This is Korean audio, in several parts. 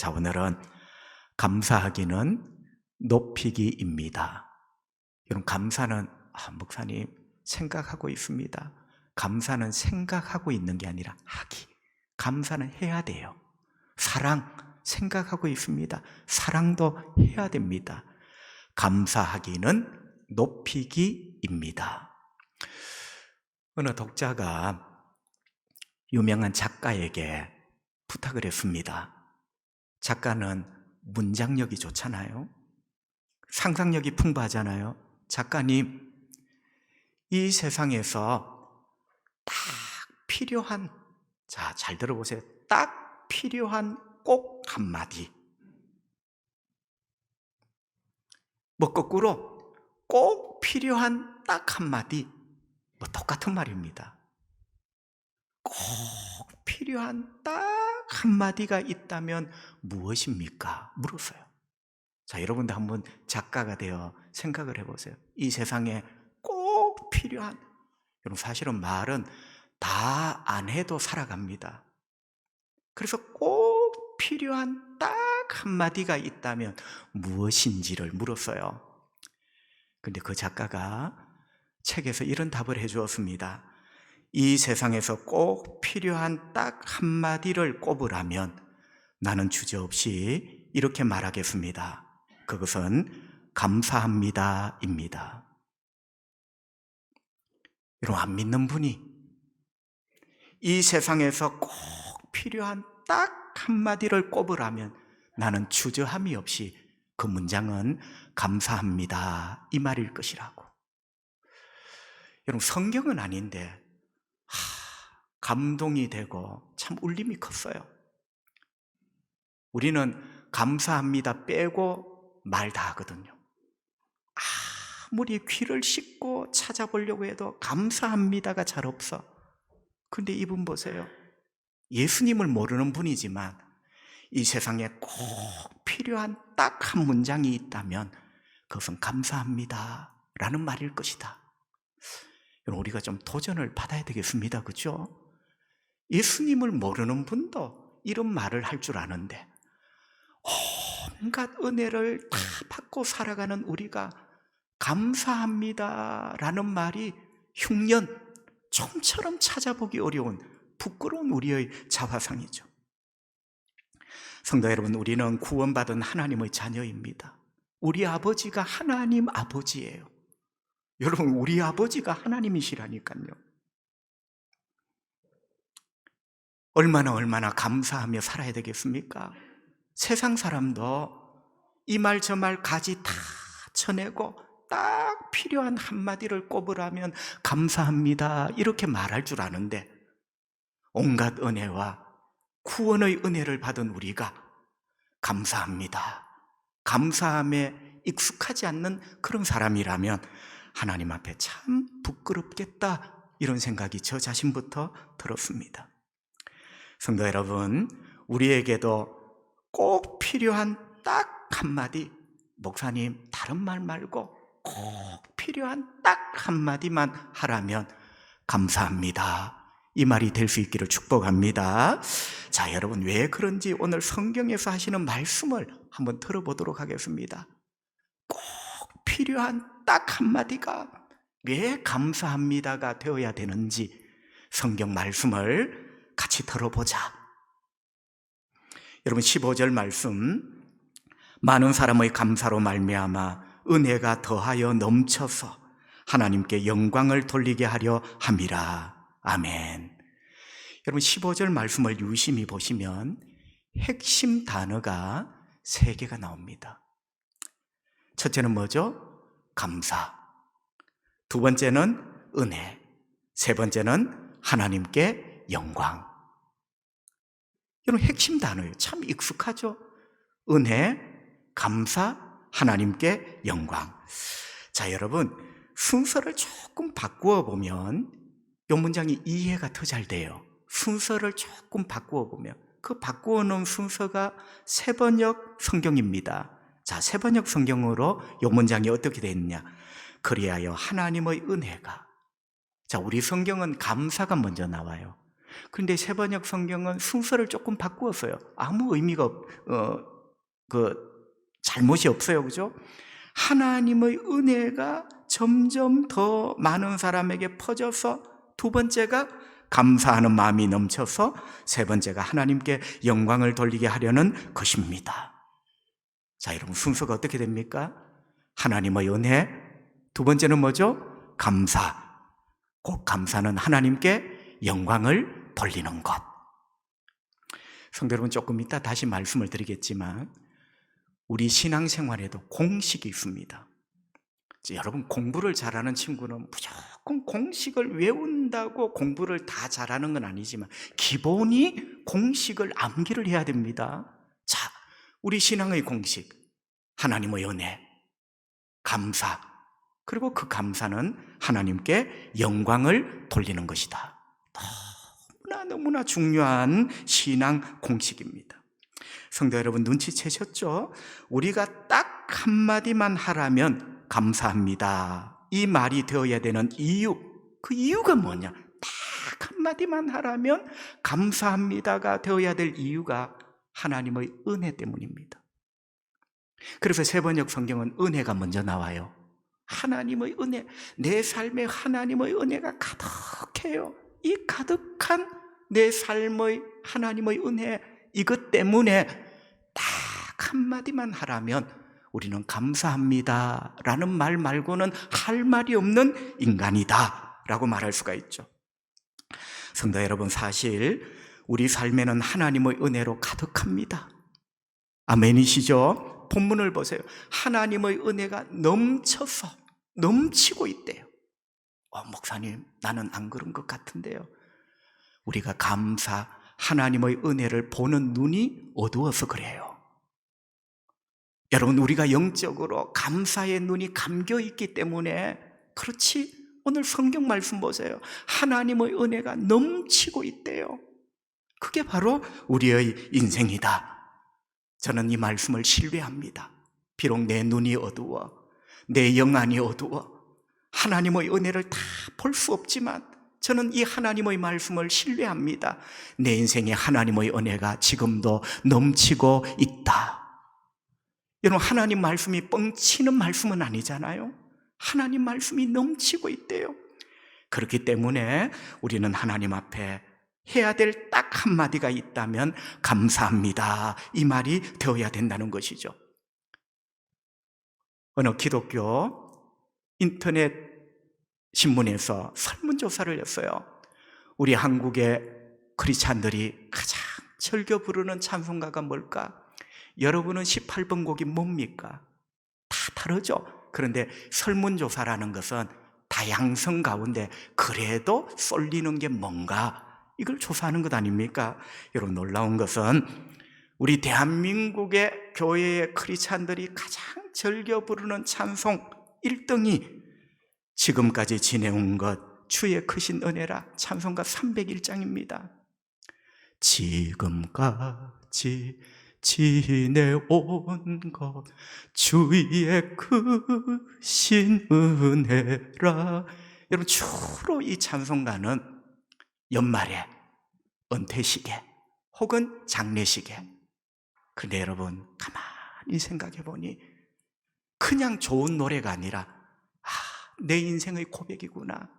자, 오늘은 감사하기는 높이기입니다. 여러분, 감사는 목사님 생각하고 있습니다. 감사는 생각하고 있는 게 아니라 하기. 감사는 해야 돼요. 사랑 생각하고 있습니다. 사랑도 해야 됩니다. 감사하기는 높이기입니다. 어느 독자가 유명한 작가에게 부탁을 했습니다. 작가는 문장력이 좋잖아요. 상상력이 풍부하잖아요. 작가님, 이 세상에서 딱 필요한, 자, 잘 들어보세요. 딱 필요한 꼭 한마디. 뭐 거꾸로 꼭 필요한 딱 한마디. 뭐 똑같은 말입니다. 꼭 필요한 딱 한마디가 있다면 무엇입니까? 물었어요. 자, 여러분도 한번 작가가 되어 생각을 해보세요. 이 세상에 꼭 필요한, 여러분 사실은 말은 다 안 해도 살아갑니다. 그래서 꼭 필요한 딱 한마디가 있다면 무엇인지를 물었어요. 근데 그 작가가 책에서 이런 답을 해주었습니다. 이 세상에서 꼭 필요한 딱 한마디를 꼽으라면 나는 주저없이 이렇게 말하겠습니다. 그것은 감사합니다입니다. 여러분, 안 믿는 분이 이 세상에서 꼭 필요한 딱 한마디를 꼽으라면 나는 주저함이 없이 그 문장은 감사합니다 이 말일 것이라고. 여러분, 성경은 아닌데 감동이 되고 참 울림이 컸어요. 우리는 감사합니다 빼고 말 다 하거든요. 아무리 귀를 씻고 찾아보려고 해도 감사합니다가 잘 없어. 근데 이분 보세요. 예수님을 모르는 분이지만 이 세상에 꼭 필요한 딱 한 문장이 있다면 그것은 감사합니다 라는 말일 것이다. 여러분, 우리가 좀 도전을 받아야 되겠습니다. 그렇죠? 예수님을 모르는 분도 이런 말을 할 줄 아는데 온갖 은혜를 다 받고 살아가는 우리가 감사합니다 라는 말이 흉년, 좀처럼 찾아보기 어려운 부끄러운 우리의 자화상이죠. 성도 여러분, 우리는 구원받은 하나님의 자녀입니다. 우리 아버지가 하나님 아버지예요. 여러분, 우리 아버지가 하나님이시라니까요. 얼마나 감사하며 살아야 되겠습니까? 세상 사람도 이 말 저 말 가지 다 쳐내고 딱 필요한 한마디를 꼽으라면 감사합니다 이렇게 말할 줄 아는데 온갖 은혜와 구원의 은혜를 받은 우리가 감사합니다, 감사함에 익숙하지 않는 그런 사람이라면 하나님 앞에 참 부끄럽겠다 이런 생각이 저 자신부터 들었습니다. 성도 여러분, 우리에게도 꼭 필요한 딱 한마디, 목사님 다른 말 말고 꼭 필요한 딱 한마디만 하라면 감사합니다 이 말이 될 수 있기를 축복합니다. 자, 여러분, 왜 그런지 오늘 성경에서 하시는 말씀을 한번 들어보도록 하겠습니다. 꼭 필요한 딱 한마디가 왜 감사합니다가 되어야 되는지 성경 말씀을 같이 들어보자. 여러분, 15절 말씀, 많은 사람의 감사로 말미암아 은혜가 더하여 넘쳐서 하나님께 영광을 돌리게 하려 함이라. 아멘. 여러분, 15절 말씀을 유심히 보시면 핵심 단어가 3개가 나옵니다. 첫째는 뭐죠? 감사. 두 번째는 은혜. 세 번째는 하나님께 영광. 여러분, 핵심 단어예요. 참 익숙하죠? 은혜, 감사, 하나님께 영광. 자, 여러분, 순서를 조금 바꾸어 보면 이 문장이 이해가 더 잘 돼요. 순서를 조금 바꾸어 보면 그 바꾸어 놓은 순서가 세번역 성경입니다. 자, 세번역 성경으로 이 문장이 어떻게 되어 있느냐? 그리하여 하나님의 은혜가. 자, 우리 성경은 감사가 먼저 나와요. 그런데 세번역 성경은 순서를 조금 바꾸었어요. 아무 의미가 잘못이 없어요. 그죠? 하나님의 은혜가 점점 더 많은 사람에게 퍼져서, 두 번째가 감사하는 마음이 넘쳐서, 세 번째가 하나님께 영광을 돌리게 하려는 것입니다. 자, 여러분, 순서가 어떻게 됩니까? 하나님의 은혜, 두 번째는 뭐죠? 감사. 곧 감사는 하나님께 영광을 돌리는 것. 성도 여러분, 조금 이따 다시 말씀을 드리겠지만 우리 신앙생활에도 공식이 있습니다. 여러분, 공부를 잘하는 친구는 무조건 공식을 외운다고 공부를 다 잘하는 건 아니지만 기본이 공식을 암기를 해야 됩니다. 자, 우리 신앙의 공식, 하나님의 은혜, 감사, 그리고 그 감사는 하나님께 영광을 돌리는 것이다. 너무나 중요한 신앙 공식입니다. 성도 여러분, 눈치채셨죠? 우리가 딱 한마디만 하라면 감사합니다, 이 말이 되어야 되는 이유, 그 이유가 뭐냐? 딱 한마디만 하라면 감사합니다가 되어야 될 이유가 하나님의 은혜 때문입니다. 그래서 세번역 성경은 은혜가 먼저 나와요. 하나님의 은혜, 내 삶에 하나님의 은혜가 가득해요. 이 가득한 내 삶의 하나님의 은혜, 이것 때문에 딱 한마디만 하라면 우리는 감사합니다 라는 말 말고는 할 말이 없는 인간이다 라고 말할 수가 있죠. 성도 여러분, 사실 우리 삶에는 하나님의 은혜로 가득합니다. 아멘이시죠? 본문을 보세요. 하나님의 은혜가 넘치고 있대요. 목사님, 나는 안 그런 것 같은데요. 우리가 하나님의 은혜를 보는 눈이 어두워서 그래요. 여러분, 우리가 영적으로 감사의 눈이 감겨 있기 때문에 그렇지. 오늘 성경 말씀 보세요. 하나님의 은혜가 넘치고 있대요. 그게 바로 우리의 인생이다. 저는 이 말씀을 신뢰합니다. 비록 내 눈이 어두워, 내 영안이 어두워, 하나님의 은혜를 다 볼 수 없지만 저는 이 하나님의 말씀을 신뢰합니다. 내 인생에 하나님의 은혜가 지금도 넘치고 있다. 여러분, 하나님 말씀이 뻥치는 말씀은 아니잖아요. 하나님 말씀이 넘치고 있대요. 그렇기 때문에 우리는 하나님 앞에 해야 될 딱 한마디가 있다면 감사합니다, 이 말이 되어야 된다는 것이죠. 어느 기독교 인터넷 신문에서 설문조사를 했어요. 우리 한국의 크리스찬들이 가장 즐겨 부르는 찬송가가 뭘까? 여러분은 18번 곡이 뭡니까? 다 다르죠. 그런데 설문조사라는 것은 다양성 가운데 그래도 쏠리는 게 뭔가, 이걸 조사하는 것 아닙니까? 여러분, 놀라운 것은 우리 대한민국의 교회의 크리스찬들이 가장 즐겨 부르는 찬송 1등이 지금까지 지내온 것, 주의 크신 은혜라, 찬송가 301장입니다. 지금까지 지내온 것, 주의 크신 은혜라. 여러분, 주로 이 찬송가는 연말에, 은퇴식에, 혹은 장례식에. 근데 여러분, 가만히 생각해 보니 그냥 좋은 노래가 아니라 내 인생의 고백이구나.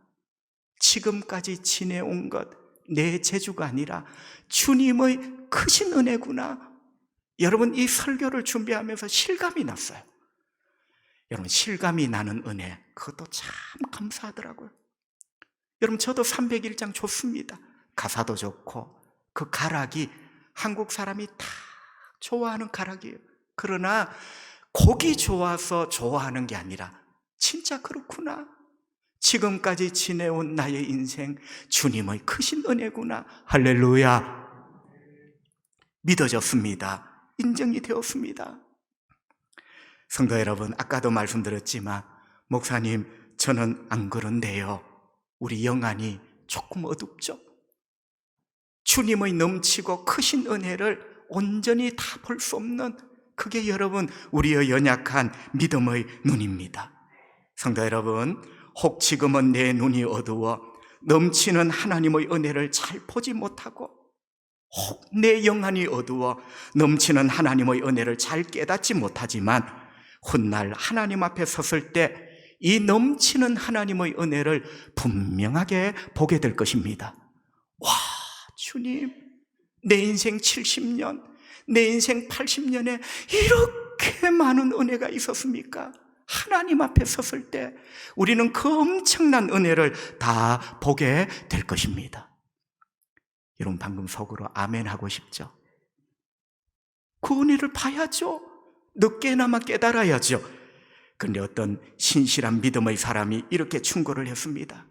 지금까지 지내온 것, 내 재주가 아니라 주님의 크신 은혜구나. 여러분, 이 설교를 준비하면서 실감이 났어요. 여러분, 실감이 나는 은혜, 그것도 참 감사하더라고요. 여러분, 저도 301장 좋습니다. 가사도 좋고 그 가락이 한국 사람이 다 좋아하는 가락이에요. 그러나 곡이 좋아서 좋아하는 게 아니라 진짜 그렇구나, 지금까지 지내온 나의 인생 주님의 크신 은혜구나, 할렐루야, 믿어졌습니다. 인정이 되었습니다. 성도 여러분, 아까도 말씀드렸지만 목사님, 저는 안 그런데요. 우리 영안이 조금 어둡죠? 주님의 넘치고 크신 은혜를 온전히 다 볼 수 없는, 그게 여러분 우리의 연약한 믿음의 눈입니다. 성도 여러분, 혹 지금은 내 눈이 어두워 넘치는 하나님의 은혜를 잘 보지 못하고 혹 내 영안이 어두워 넘치는 하나님의 은혜를 잘 깨닫지 못하지만 훗날 하나님 앞에 섰을 때 이 넘치는 하나님의 은혜를 분명하게 보게 될 것입니다. 와, 주님, 내 인생 70년, 내 인생 80년에 이렇게 많은 은혜가 있었습니까? 하나님 앞에 섰을 때 우리는 그 엄청난 은혜를 다 보게 될 것입니다. 여러분, 방금 속으로 아멘 하고 싶죠? 그 은혜를 봐야죠. 늦게나마 깨달아야죠. 그런데 어떤 신실한 믿음의 사람이 이렇게 충고를 했습니다.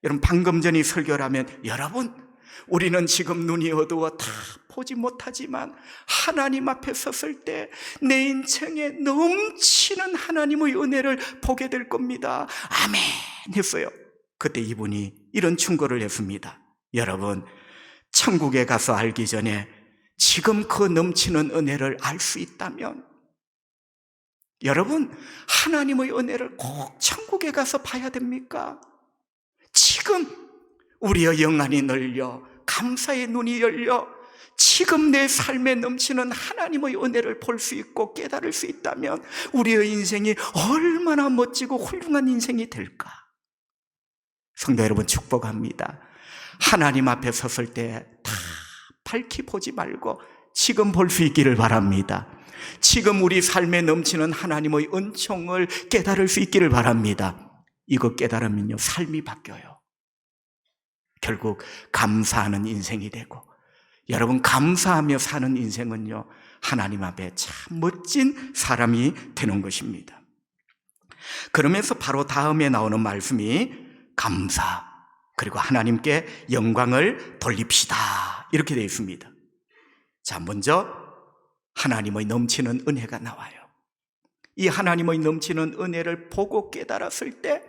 여러분, 방금 전에 설교를 하면 여러분, 우리는 지금 눈이 어두워 다 보지 못하지만 하나님 앞에 섰을 때 내 인생에 넘치는 하나님의 은혜를 보게 될 겁니다. 아멘 했어요. 그때 이분이 이런 충고를 했습니다. 여러분, 천국에 가서 알기 전에 지금 그 넘치는 은혜를 알 수 있다면 여러분, 하나님의 은혜를 꼭 천국에 가서 봐야 됩니까? 지금 우리의 영안이 열려 감사의 눈이 열려 지금 내 삶에 넘치는 하나님의 은혜를 볼 수 있고 깨달을 수 있다면 우리의 인생이 얼마나 멋지고 훌륭한 인생이 될까? 성도 여러분, 축복합니다. 하나님 앞에 섰을 때 다 밝히 보지 말고 지금 볼 수 있기를 바랍니다. 지금 우리 삶에 넘치는 하나님의 은총을 깨달을 수 있기를 바랍니다. 이거 깨달으면요, 삶이 바뀌어요. 결국 감사하는 인생이 되고, 여러분, 감사하며 사는 인생은요, 하나님 앞에 참 멋진 사람이 되는 것입니다. 그러면서 바로 다음에 나오는 말씀이 감사, 그리고 하나님께 영광을 돌립시다, 이렇게 되어 있습니다. 자, 먼저 하나님의 넘치는 은혜가 나와요. 이 하나님의 넘치는 은혜를 보고 깨달았을 때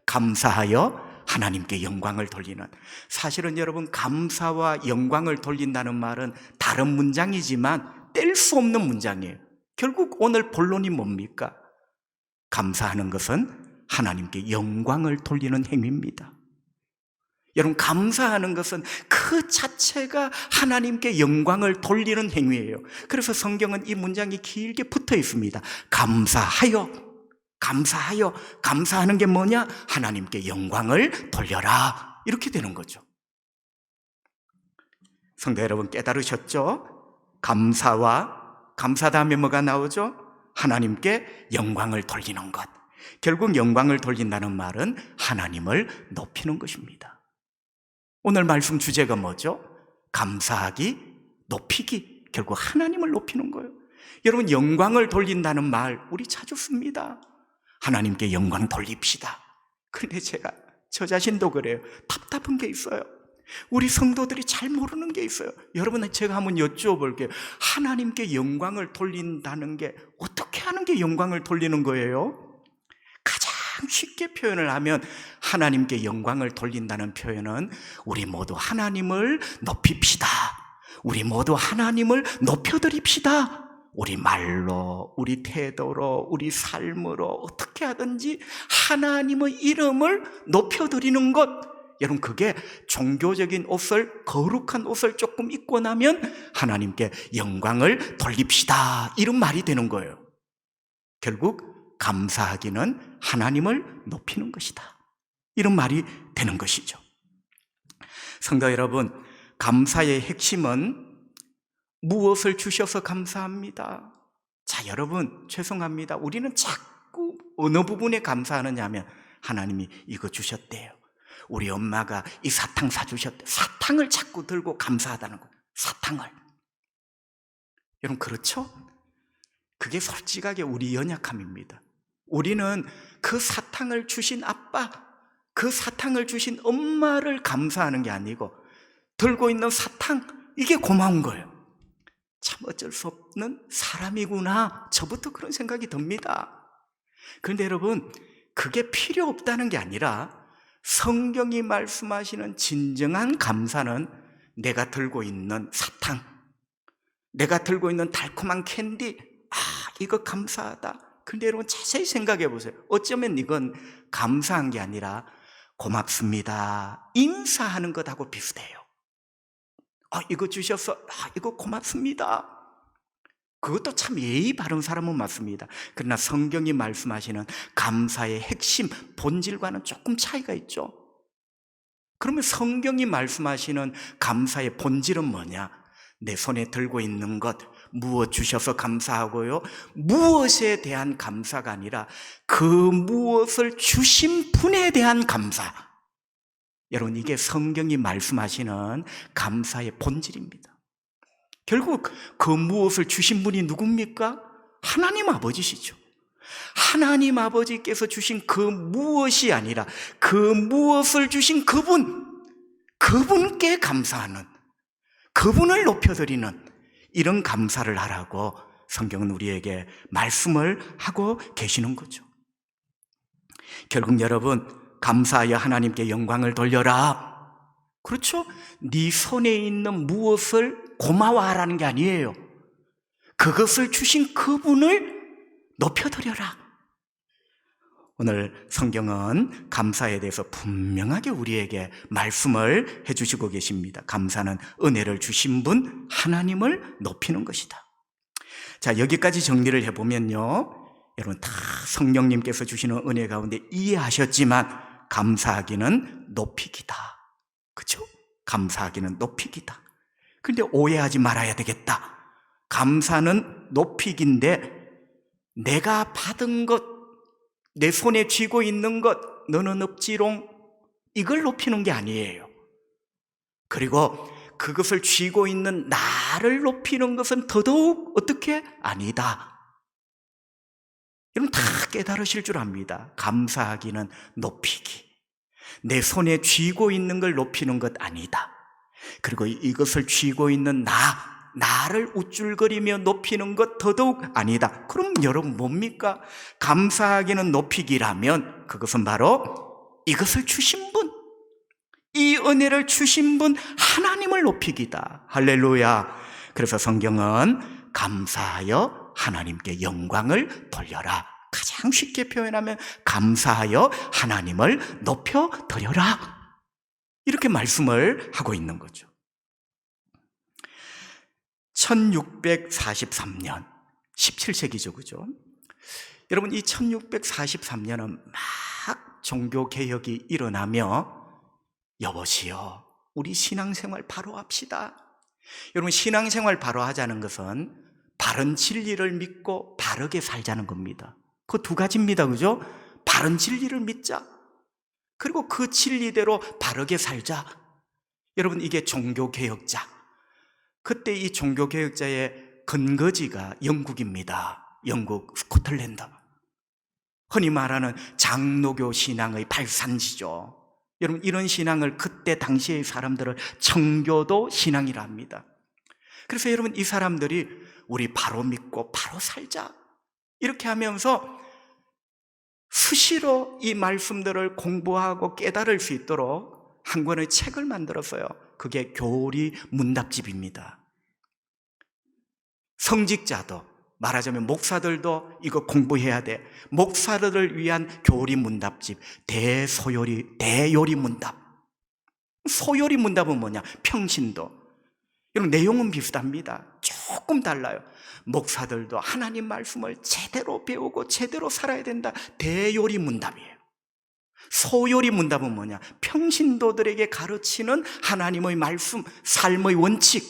감사하여 하나님께 영광을 돌리는, 사실은 여러분, 감사와 영광을 돌린다는 말은 다른 문장이지만 뗄 수 없는 문장이에요. 결국 오늘 본론이 뭡니까? 감사하는 것은 하나님께 영광을 돌리는 행위입니다. 여러분, 감사하는 것은 그 자체가 하나님께 영광을 돌리는 행위예요. 그래서 성경은 이 문장이 길게 붙어 있습니다. 감사하여, 감사하여, 감사하는 게 뭐냐? 하나님께 영광을 돌려라, 이렇게 되는 거죠. 성도 여러분, 깨달으셨죠? 감사와 감사 다음에 뭐가 나오죠? 하나님께 영광을 돌리는 것. 결국 영광을 돌린다는 말은 하나님을 높이는 것입니다. 오늘 말씀 주제가 뭐죠? 감사하기, 높이기. 결국 하나님을 높이는 거예요. 여러분, 영광을 돌린다는 말 우리 자주 씁니다. 하나님께 영광 돌립시다. 그런데 저 자신도 그래요. 답답한 게 있어요. 우리 성도들이 잘 모르는 게 있어요. 여러분, 제가 한번 여쭤볼게요. 하나님께 영광을 돌린다는 게 어떻게 하는 게 영광을 돌리는 거예요? 가장 쉽게 표현을 하면 하나님께 영광을 돌린다는 표현은 우리 모두 하나님을 높입시다. 우리 모두 하나님을 높여드립시다. 우리 말로, 우리 태도로, 우리 삶으로 어떻게 하든지 하나님의 이름을 높여드리는 것. 여러분, 그게 종교적인 옷을, 거룩한 옷을 조금 입고 나면 하나님께 영광을 돌립시다, 이런 말이 되는 거예요. 결국 감사하기는 하나님을 높이는 것이다, 이런 말이 되는 것이죠. 성도 여러분, 감사의 핵심은 무엇을 주셔서 감사합니다. 자, 여러분, 죄송합니다. 우리는 자꾸 어느 부분에 감사하느냐 하면 하나님이 이거 주셨대요. 우리 엄마가 이 사탕 사주셨대. 사탕을 자꾸 들고 감사하다는 거예요. 사탕을. 여러분, 그렇죠? 그게 솔직하게 우리 연약함입니다. 우리는 그 사탕을 주신 아빠, 그 사탕을 주신 엄마를 감사하는 게 아니고 들고 있는 사탕, 이게 고마운 거예요. 참 어쩔 수 없는 사람이구나, 저부터 그런 생각이 듭니다. 그런데 여러분, 그게 필요 없다는 게 아니라 성경이 말씀하시는 진정한 감사는 내가 들고 있는 사탕, 내가 들고 있는 달콤한 캔디, 이거 감사하다. 근데 여러분, 자세히 생각해 보세요. 어쩌면 이건 감사한 게 아니라 고맙습니다, 인사하는 것하고 비슷해요. 이거 주셔서 이거 고맙습니다. 그것도 참 예의 바른 사람은 맞습니다. 그러나 성경이 말씀하시는 감사의 핵심, 본질과는 조금 차이가 있죠. 그러면 성경이 말씀하시는 감사의 본질은 뭐냐? 내 손에 들고 있는 것, 무엇 주셔서 감사하고요, 무엇에 대한 감사가 아니라 그 무엇을 주신 분에 대한 감사. 여러분, 이게 성경이 말씀하시는 감사의 본질입니다. 결국 그 무엇을 주신 분이 누굽니까? 하나님 아버지시죠. 하나님 아버지께서 주신 그 무엇이 아니라 그 무엇을 주신 그분께 감사하는, 그분을 높여드리는 이런 감사를 하라고 성경은 우리에게 말씀을 하고 계시는 거죠. 결국 여러분, 감사하여 하나님께 영광을 돌려라. 그렇죠? 네 손에 있는 무엇을 고마워하라는 게 아니에요. 그것을 주신 그분을 높여드려라. 오늘 성경은 감사에 대해서 분명하게 우리에게 말씀을 해주시고 계십니다. 감사는 은혜를 주신 분 하나님을 높이는 것이다. 자, 여기까지 정리를 해보면요, 여러분 다 성령님께서 주시는 은혜 가운데 이해하셨지만 감사하기는 높이기다. 그렇죠? 감사하기는 높이기다. 근데 오해하지 말아야 되겠다. 감사는 높이기인데 내가 받은 것, 내 손에 쥐고 있는 것, 너는 없지롱, 이걸 높이는 게 아니에요. 그리고 그것을 쥐고 있는 나를 높이는 것은 더더욱 어떻게? 아니다. 여러분 다 깨달으실 줄 압니다. 감사하기는 높이기. 내 손에 쥐고 있는 걸 높이는 것 아니다. 그리고 이것을 쥐고 있는 나를 우쭐거리며 높이는 것 더더욱 아니다. 그럼 여러분 뭡니까? 감사하기는 높이기라면 그것은 바로 이것을 주신 분, 이 은혜를 주신 분 하나님을 높이기다. 할렐루야. 그래서 성경은 감사하여 하나님께 영광을 돌려라. 가장 쉽게 표현하면 감사하여 하나님을 높여드려라. 이렇게 말씀을 하고 있는 거죠. 1643년, 17세기죠, 그죠? 여러분, 이 1643년은 막 종교개혁이 일어나며 여보시오, 우리 신앙생활 바로 합시다. 여러분, 신앙생활 바로 하자는 것은 바른 진리를 믿고 바르게 살자는 겁니다. 그 두 가지입니다, 그죠? 바른 진리를 믿자. 그리고 그 진리대로 바르게 살자. 여러분, 이게 종교개혁자. 그때 이 종교개혁자의 근거지가 영국입니다. 영국 스코틀랜드. 흔히 말하는 장로교 신앙의 발산지죠. 여러분, 이런 신앙을 그때 당시의 사람들을 청교도 신앙이라 합니다. 그래서 여러분, 이 사람들이 우리 바로 믿고 바로 살자, 이렇게 하면서 수시로 이 말씀들을 공부하고 깨달을 수 있도록 한 권의 책을 만들었어요. 그게 교리 문답집입니다. 성직자도, 말하자면 목사들도 이거 공부해야 돼. 목사들을 위한 교리 문답집, 대요리 문답. 소요리 문답은 뭐냐? 평신도. 여러분, 내용은 비슷합니다. 조금 달라요. 목사들도 하나님 말씀을 제대로 배우고 제대로 살아야 된다. 대요리 문답이에요. 소요리 문답은 뭐냐? 평신도들에게 가르치는 하나님의 말씀, 삶의 원칙.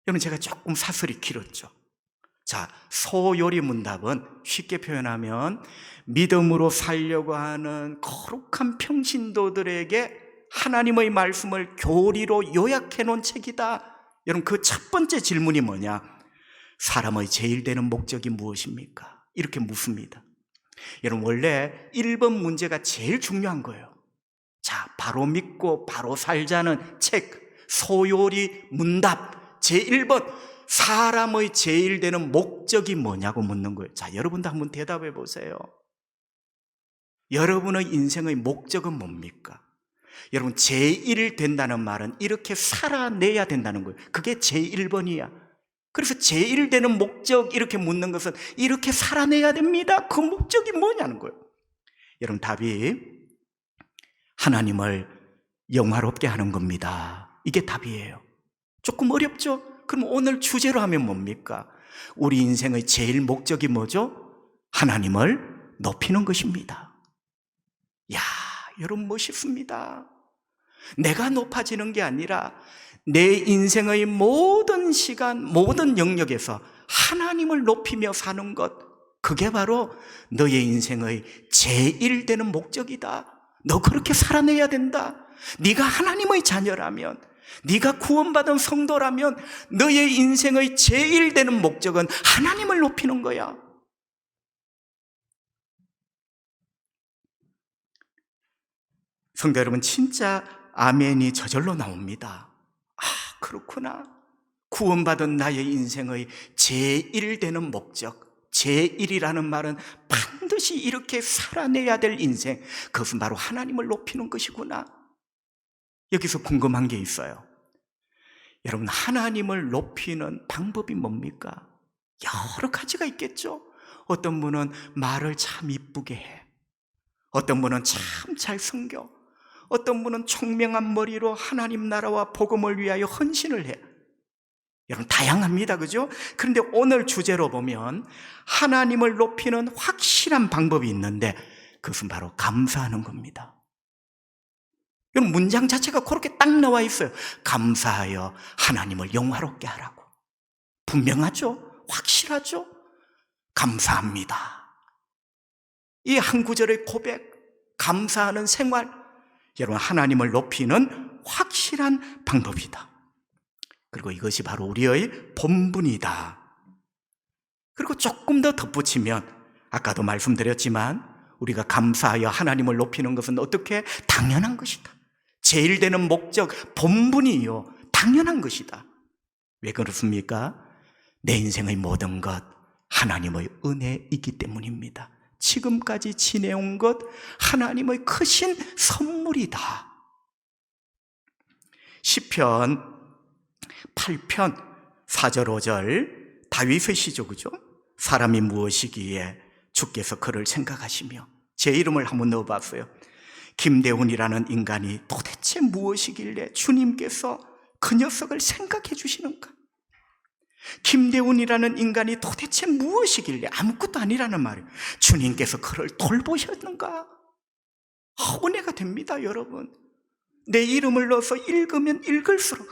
여러분, 제가 조금 사설이 길었죠. 자, 소요리 문답은 쉽게 표현하면 믿음으로 살려고 하는 거룩한 평신도들에게 하나님의 말씀을 교리로 요약해 놓은 책이다. 여러분, 그 첫 번째 질문이 뭐냐? 사람의 제일 되는 목적이 무엇입니까? 이렇게 묻습니다. 여러분, 원래 1번 문제가 제일 중요한 거예요. 자, 바로 믿고 바로 살자는 책 소요리 문답 제1번, 사람의 제일 되는 목적이 뭐냐고 묻는 거예요. 자, 여러분도 한번 대답해 보세요. 여러분의 인생의 목적은 뭡니까? 여러분, 제1 된다는 말은 이렇게 살아내야 된다는 거예요. 그게 제1번이야. 그래서 제1 되는 목적, 이렇게 묻는 것은 이렇게 살아내야 됩니다. 그 목적이 뭐냐는 거예요. 여러분, 답이 하나님을 영화롭게 하는 겁니다. 이게 답이에요. 조금 어렵죠? 그럼 오늘 주제로 하면 뭡니까? 우리 인생의 제일 목적이 뭐죠? 하나님을 높이는 것입니다. 야, 여러분 멋있습니다. 내가 높아지는 게 아니라 내 인생의 모든 시간, 모든 영역에서 하나님을 높이며 사는 것, 그게 바로 너의 인생의 제일 되는 목적이다. 너 그렇게 살아내야 된다. 네가 하나님의 자녀라면, 네가 구원받은 성도라면 너의 인생의 제일 되는 목적은 하나님을 높이는 거야. 성도 여러분, 진짜 아멘이 저절로 나옵니다. 아, 그렇구나. 구원받은 나의 인생의 제일 되는 목적, 제일이라는 말은 반드시 이렇게 살아내야 될 인생, 그것은 바로 하나님을 높이는 것이구나. 여기서 궁금한 게 있어요. 여러분, 하나님을 높이는 방법이 뭡니까? 여러 가지가 있겠죠. 어떤 분은 말을 참 이쁘게 해. 어떤 분은 참 잘 섬겨. 어떤 분은 총명한 머리로 하나님 나라와 복음을 위하여 헌신을 해. 여러분, 다양합니다. 그죠? 그런데 오늘 주제로 보면 하나님을 높이는 확실한 방법이 있는데 그것은 바로 감사하는 겁니다. 여러분, 문장 자체가 그렇게 딱 나와 있어요. 감사하여 하나님을 영화롭게 하라고. 분명하죠? 확실하죠? 감사합니다. 이 한 구절의 고백, 감사하는 생활, 여러분, 하나님을 높이는 확실한 방법이다. 그리고 이것이 바로 우리의 본분이다. 그리고 조금 더 덧붙이면, 아까도 말씀드렸지만 우리가 감사하여 하나님을 높이는 것은 어떻게? 당연한 것이다. 제일 되는 목적, 본분이요, 당연한 것이다. 왜 그렇습니까? 내 인생의 모든 것 하나님의 은혜이기 때문입니다. 지금까지 지내온 것 하나님의 크신 선물이다. 시편 8편 4절 5절 다윗의 시죠, 그죠? 사람이 무엇이기에 주께서 그를 생각하시며, 제 이름을 한번 넣어봤어요. 김대훈이라는 인간이 도대체 무엇이길래 주님께서 그 녀석을 생각해 주시는가? 김대훈이라는 인간이 도대체 무엇이길래, 아무것도 아니라는 말이에요. 주님께서 그를 돌보셨는가? 은혜가 됩니다, 여러분. 내 이름을 넣어서 읽으면 읽을수록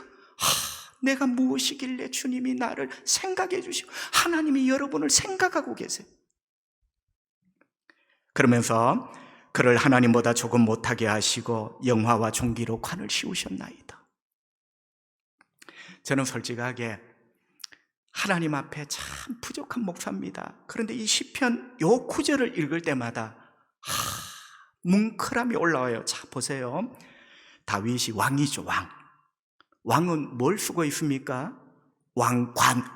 내가 무엇이길래 주님이 나를 생각해 주시고, 하나님이 여러분을 생각하고 계세요. 그러면서 그를 하나님보다 조금 못하게 하시고 영화와 존귀로 관을 씌우셨나이다. 저는 솔직하게 하나님 앞에 참 부족한 목사입니다. 그런데 이 시편 요 구절을 읽을 때마다 뭉클함이 올라와요. 자, 보세요. 다윗이 왕이죠, 왕. 왕은 뭘 쓰고 있습니까?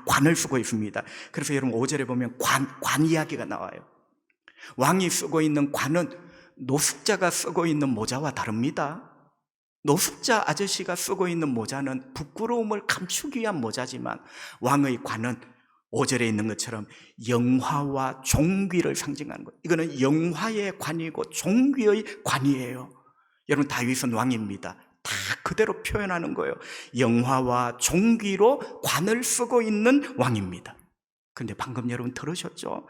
관을 쓰고 있습니다. 그래서 여러분 5절에 보면 관 이야기가 나와요. 왕이 쓰고 있는 관은 노숙자가 쓰고 있는 모자와 다릅니다. 노숙자 아저씨가 쓰고 있는 모자는 부끄러움을 감추기 위한 모자지만, 왕의 관은 5절에 있는 것처럼 영화와 존귀를 상징하는 거예요. 이거는 영화의 관이고 존귀의 관이에요. 여러분, 다윗은 왕입니다. 다 그대로 표현하는 거예요. 영화와 존귀로 관을 쓰고 있는 왕입니다. 그런데 방금 여러분 들으셨죠?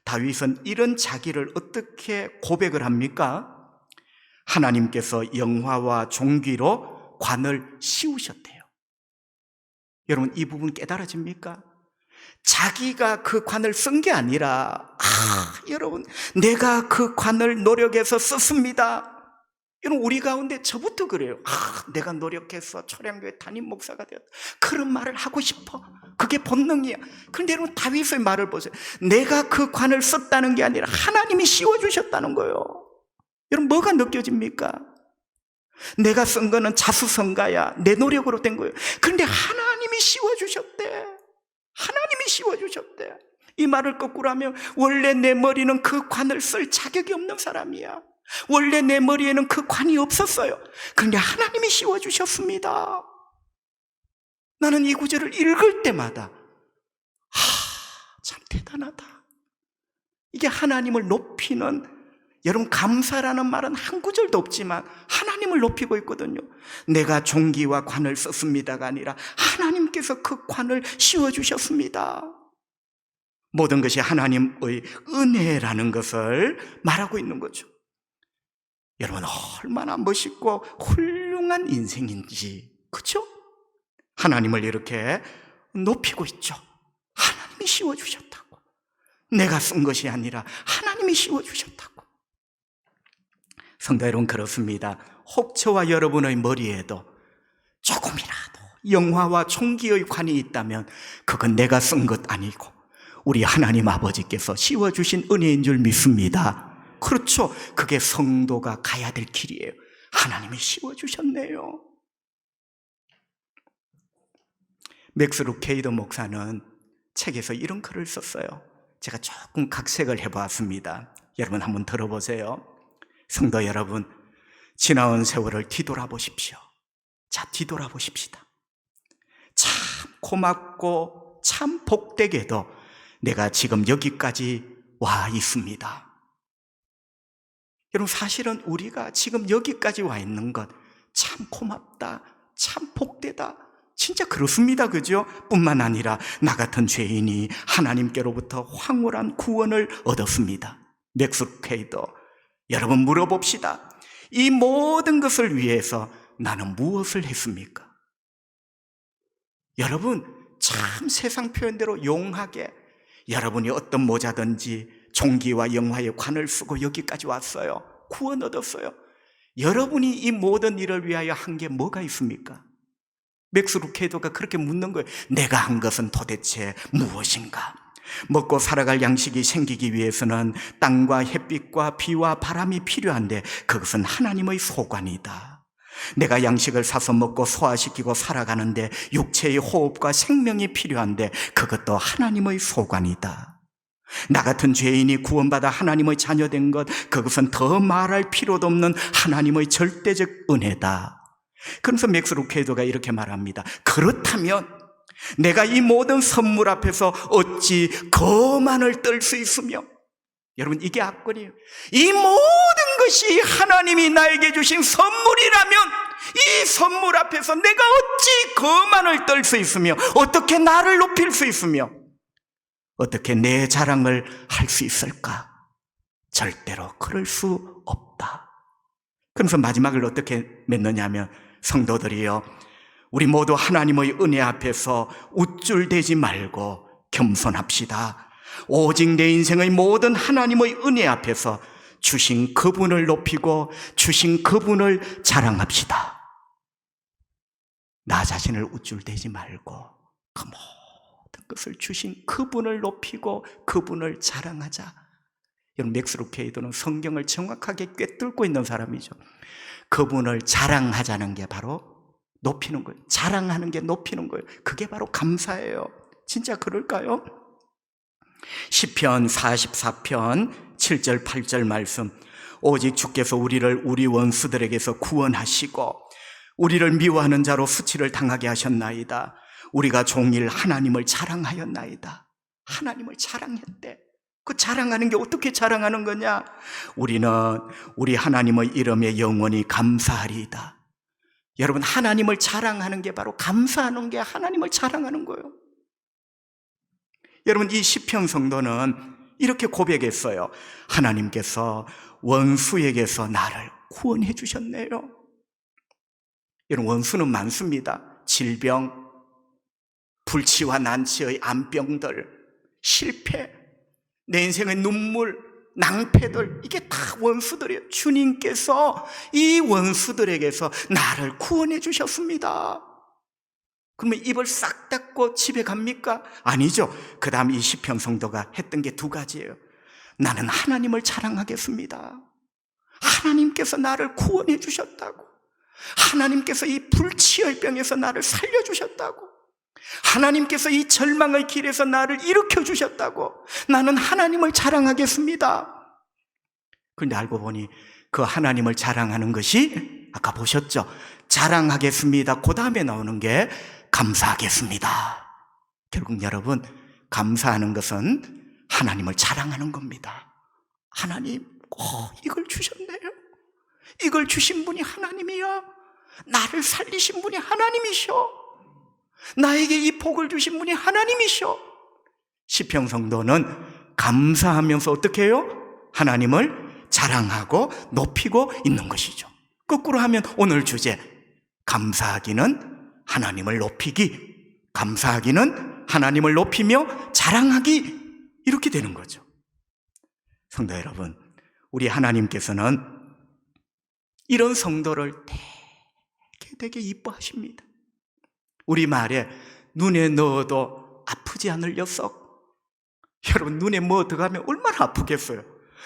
다윗은 이런 자기를 어떻게 고백을 합니까? 하나님께서 영화와 존귀로 관을 씌우셨대요. 여러분, 이 부분 깨달아집니까? 자기가 그 관을 쓴 게 아니라 여러분, 내가 그 관을 노력해서 썼습니다. 여러분, 우리 가운데 저부터 그래요. 내가 노력해서 초량교회 담임 목사가 되었다, 그런 말을 하고 싶어. 그게 본능이야. 그런데 여러분, 다윗의 말을 보세요. 내가 그 관을 썼다는 게 아니라 하나님이 씌워주셨다는 거예요. 여러분, 뭐가 느껴집니까? 내가 쓴 거는 자수성가야, 내 노력으로 된 거예요. 그런데 하나님이 씌워주셨대. 하나님이 씌워주셨대. 이 말을 거꾸로 하면, 원래 내 머리는 그 관을 쓸 자격이 없는 사람이야. 원래 내 머리에는 그 관이 없었어요. 그런데 하나님이 씌워주셨습니다. 나는 이 구절을 읽을 때마다 참 대단하다. 이게 하나님을 높이는 여러분, 감사라는 말은 한 구절도 없지만 하나님을 높이고 있거든요. 내가 종기와 관을 썼습니다가 아니라 하나님께서 그 관을 씌워주셨습니다. 모든 것이 하나님의 은혜라는 것을 말하고 있는 거죠. 여러분, 얼마나 멋있고 훌륭한 인생인지, 그렇죠? 하나님을 이렇게 높이고 있죠. 하나님이 씌워주셨다고. 내가 쓴 것이 아니라 하나님이 씌워주셨다고. 성도 여러분, 그렇습니다. 혹 저와 여러분의 머리에도 조금이라도 영화와 총기의 관이 있다면 그건 내가 쓴 것 아니고 우리 하나님 아버지께서 씌워주신 은혜인 줄 믿습니다. 그렇죠. 그게 성도가 가야 될 길이에요. 하나님이 씌워주셨네요. 맥스 루케이더 목사는 책에서 이런 글을 썼어요. 제가 조금 각색을 해보았습니다. 여러분 한번 들어보세요. 성도 여러분, 지나온 세월을 뒤돌아보십시오. 자, 뒤돌아보십시다. 참 고맙고 참 복되게도 내가 지금 여기까지 와 있습니다. 여러분, 사실은 우리가 지금 여기까지 와 있는 것 참 고맙다, 참 복되다, 진짜 그렇습니다. 그죠? 뿐만 아니라 나 같은 죄인이 하나님께로부터 황홀한 구원을 얻었습니다. 맥스 루케이더, 여러분 물어봅시다. 이 모든 것을 위해서 나는 무엇을 했습니까? 여러분, 참 세상 표현대로 용하게 여러분이 어떤 모자든지 종기와 영화의 관을 쓰고 여기까지 왔어요. 구원 얻었어요. 여러분이 이 모든 일을 위하여 한 게 뭐가 있습니까? 맥스 루케이더가 그렇게 묻는 거예요. 내가 한 것은 도대체 무엇인가? 먹고 살아갈 양식이 생기기 위해서는 땅과 햇빛과 비와 바람이 필요한데 그것은 하나님의 소관이다. 내가 양식을 사서 먹고 소화시키고 살아가는데 육체의 호흡과 생명이 필요한데 그것도 하나님의 소관이다. 나 같은 죄인이 구원받아 하나님의 자녀된 것, 그것은 더 말할 필요도 없는 하나님의 절대적 은혜다. 그래서 맥스 루케이더가 이렇게 말합니다. 그렇다면 내가 이 모든 선물 앞에서 어찌 거만을 떨 수 있으며, 여러분 이게 압권이에요. 이 모든 것이 하나님이 나에게 주신 선물이라면 이 선물 앞에서 내가 어찌 거만을 떨 수 있으며, 어떻게 나를 높일 수 있으며, 어떻게 내 자랑을 할 수 있을까? 절대로 그럴 수 없다. 그래서 마지막을 어떻게 맺느냐 하면, 성도들이여, 우리 모두 하나님의 은혜 앞에서 우쭐대지 말고 겸손합시다. 오직 내 인생의 모든 하나님의 은혜 앞에서 주신 그분을 높이고 주신 그분을 자랑합시다. 나 자신을 우쭐대지 말고 그 모든 것을 주신 그분을 높이고 그분을 자랑하자. 여러분, 맥스 루케이더는 성경을 정확하게 꿰뚫고 있는 사람이죠. 그분을 자랑하자는 게 바로 높이는 거예요. 자랑하는 게 높이는 거예요. 그게 바로 감사예요. 진짜 그럴까요? 시편 44편 7절 8절 말씀, 오직 주께서 우리를 우리 원수들에게서 구원하시고 우리를 미워하는 자로 수치를 당하게 하셨나이다. 우리가 종일 하나님을 자랑하였나이다. 하나님을 자랑했대. 그 자랑하는 게 어떻게 자랑하는 거냐? 우리는 우리 하나님의 이름에 영원히 감사하리이다. 여러분, 하나님을 자랑하는 게 바로 감사하는 게 하나님을 자랑하는 거예요. 여러분, 이 시편 성도는 이렇게 고백했어요. 하나님께서 원수에게서 나를 구원해 주셨네요. 여러분, 원수는 많습니다. 질병, 불치와 난치의 암병들, 실패, 내 인생의 눈물, 낭패들, 이게 다 원수들이에요. 주님께서 이 원수들에게서 나를 구원해 주셨습니다. 그러면 입을 싹 닫고 집에 갑니까? 아니죠. 그 다음 이 시편 성도가 했던 게 두 가지예요. 나는 하나님을 자랑하겠습니다. 하나님께서 나를 구원해 주셨다고. 하나님께서 이 불치의 병에서 나를 살려주셨다고. 하나님께서 이 절망의 길에서 나를 일으켜 주셨다고. 나는 하나님을 자랑하겠습니다. 그런데 알고 보니 그 하나님을 자랑하는 것이 아까 보셨죠? 자랑하겠습니다. 그 다음에 나오는 게 감사하겠습니다. 결국 여러분, 감사하는 것은 하나님을 자랑하는 겁니다. 하나님, 이걸 주셨네요. 이걸 주신 분이 하나님이야. 나를 살리신 분이 하나님이셔. 나에게 이 복을 주신 분이 하나님이셔. 시편 성도는 감사하면서 어떻게 해요? 하나님을 자랑하고 높이고 있는 것이죠. 거꾸로 하면 오늘 주제, 감사하기는 하나님을 높이기, 감사하기는 하나님을 높이며 자랑하기, 이렇게 되는 거죠. 성도 여러분, 우리 하나님께서는 이런 성도를 되게 이뻐하십니다. 우리 말에 눈에 넣어도 아프지 않을 녀석. 여러분, 눈에 뭐 들어가면 얼마나 아프겠어요?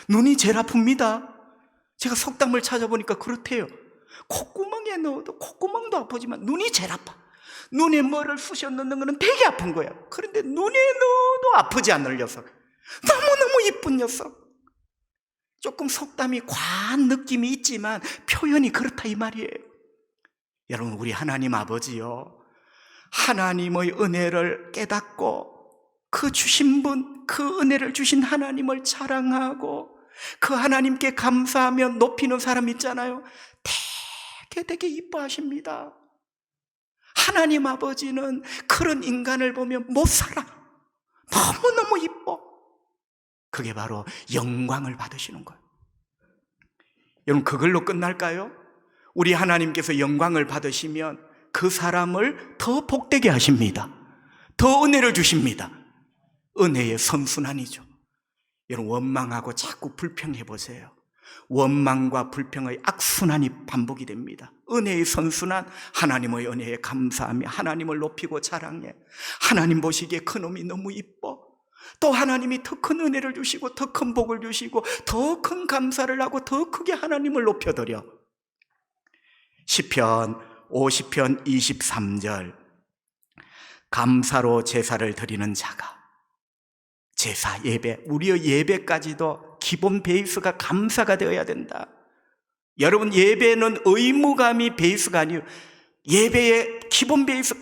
눈이 제일 아픕니다. 제가 속담을 찾아보니까 그렇대요. 콧구멍에 넣어도 콧구멍도 아프지만 눈이 제일 아파. 눈에 뭐를 쑤셔 넣는 거는 되게 아픈 거야. 그런데 눈에 넣어도 아프지 않을 녀석, 너무너무 이쁜 녀석. 조금 속담이 과한 느낌이 있지만 표현이 그렇다 이 말이에요. 여러분, 우리 하나님 아버지요, 하나님의 은혜를 깨닫고 그 주신 분, 그 은혜를 주신 하나님을 자랑하고 그 하나님께 감사하며 높이는 사람 있잖아요. 되게 이뻐하십니다. 하나님 아버지는 그런 인간을 보면 못 살아. 너무너무 이뻐. 그게 바로 영광을 받으시는 거예요. 여러분, 그걸로 끝날까요? 우리 하나님께서 영광을 받으시면 그 사람을 더 복되게 하십니다. 더 은혜를 주십니다. 은혜의 선순환이죠. 여러분, 원망하고 자꾸 불평해 보세요. 원망과 불평의 악순환이 반복이 됩니다. 은혜의 선순환, 하나님의 은혜에 감사하며 하나님을 높이고 자랑해. 하나님 보시기에 그놈이 너무 이뻐. 또 하나님이 더 큰 은혜를 주시고 더 큰 복을 주시고 더 큰 감사를 하고 더 크게 하나님을 높여드려. 시편 50편 23절, 감사로 제사를 드리는 자가, 제사, 예배, 우리의 예배까지도 기본 베이스가 감사가 되어야 된다. 여러분, 예배는 의무감이 베이스가 아니에요. 예배의 기본 베이스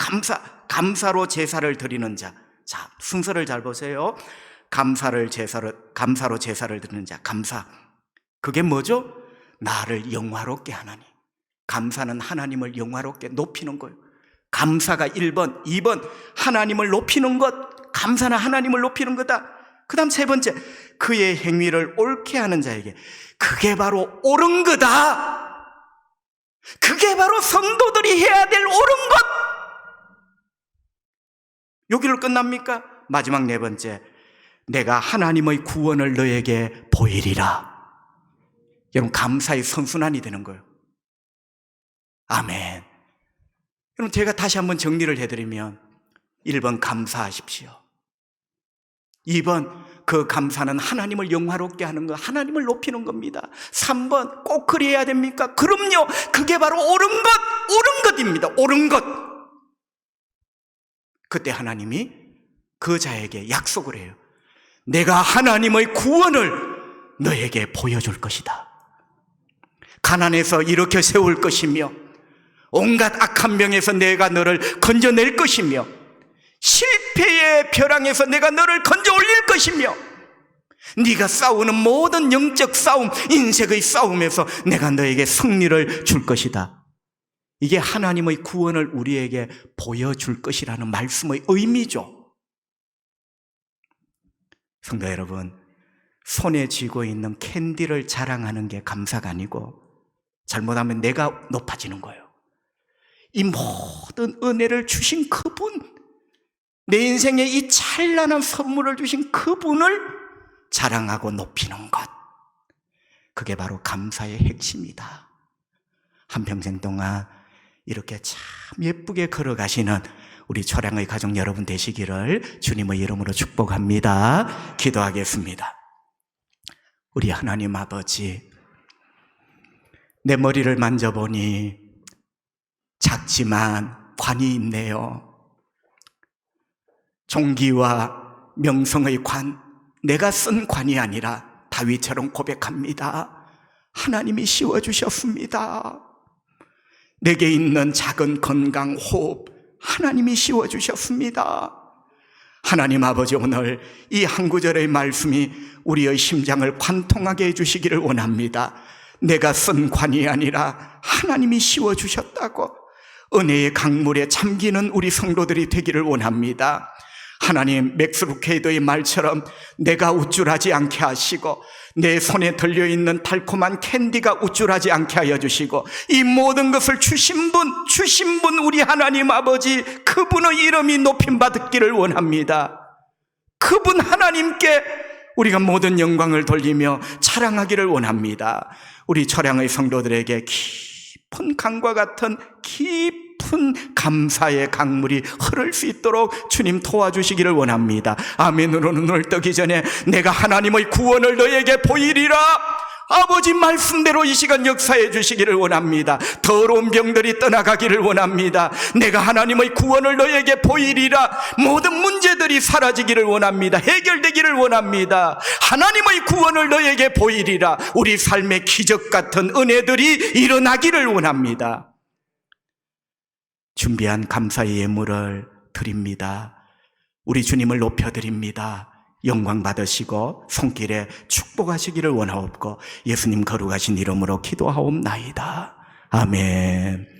감사로 제사를 드리는 자. 자, 순서를 잘 보세요. 감사로 제사를 드리는 자, 감사. 그게 뭐죠? 나를 영화롭게 하나니. 감사는 하나님을 영화롭게 높이는 거예요. 감사가 1번, 2번 하나님을 높이는 것, 감사는 하나님을 높이는 거다. 그 다음 세 번째, 그의 행위를 옳게 하는 자에게, 그게 바로 옳은 거다. 그게 바로 성도들이 해야 될 옳은 것. 여기로 끝납니까? 마지막 네 번째, 내가 하나님의 구원을 너에게 보이리라. 여러분, 감사의 선순환이 되는 거예요. 아멘. 여러분, 제가 다시 한번 정리를 해드리면 1번 감사하십시오. 2번 그 감사는 하나님을 영화롭게 하는 것, 하나님을 높이는 겁니다. 3번 꼭 그래야 됩니까? 그럼요. 그게 바로 옳은 것입니다. 옳은 것. 그때 하나님이 그 자에게 약속을 해요. 내가 하나님의 구원을 너에게 보여줄 것이다. 가난에서 일으켜 세울 것이며 온갖 악한 병에서 내가 너를 건져낼 것이며 실패의 벼랑에서 내가 너를 건져 올릴 것이며 네가 싸우는 모든 영적 싸움, 인생의 싸움에서 내가 너에게 승리를 줄 것이다. 이게 하나님의 구원을 우리에게 보여줄 것이라는 말씀의 의미죠. 성도 여러분, 손에 쥐고 있는 캔디를 자랑하는 게 감사가 아니고 잘못하면 내가 높아지는 거예요. 이 모든 은혜를 주신 그분, 내 인생에 이 찬란한 선물을 주신 그분을 자랑하고 높이는 것, 그게 바로 감사의 핵심이다. 한평생 동안 이렇게 참 예쁘게 걸어가시는 우리 초량의 가족 여러분 되시기를 주님의 이름으로 축복합니다. 기도하겠습니다. 우리 하나님 아버지, 내 머리를 만져보니 작지만 관이 있네요. 종기와 명성의 관, 내가 쓴 관이 아니라 다윗처럼 고백합니다. 하나님이 씌워주셨습니다. 내게 있는 작은 건강, 호흡, 하나님이 씌워주셨습니다. 하나님 아버지, 오늘 이 한 구절의 말씀이 우리의 심장을 관통하게 해주시기를 원합니다. 내가 쓴 관이 아니라 하나님이 씌워주셨다고 은혜의 강물에 잠기는 우리 성도들이 되기를 원합니다. 하나님, 맥스 루케이더의 말처럼 내가 우쭐하지 않게 하시고 내 손에 들려있는 달콤한 캔디가 우쭐하지 않게 하여 주시고 이 모든 것을 주신 분 우리 하나님 아버지, 그분의 이름이 높임받기를 원합니다. 그분 하나님께 우리가 모든 영광을 돌리며 자랑하기를 원합니다. 우리 철양의 성도들에게 깊은 강과 같은 깊은 감사의 강물이 흐를 수 있도록 주님 도와주시기를 원합니다. 아멘으로는 눈을 뜨기 전에 내가 하나님의 구원을 너에게 보이리라, 아버지 말씀대로 이 시간 역사해 주시기를 원합니다. 더러운 병들이 떠나가기를 원합니다. 내가 하나님의 구원을 너에게 보이리라, 모든 문제들이 사라지기를 원합니다. 해결되기를 원합니다. 하나님의 구원을 너에게 보이리라, 우리 삶의 기적 같은 은혜들이 일어나기를 원합니다. 준비한 감사의 예물을 드립니다. 우리 주님을 높여드립니다. 영광 받으시고 손길에 축복하시기를 원하옵고 예수님 거룩하신 이름으로 기도하옵나이다. 아멘.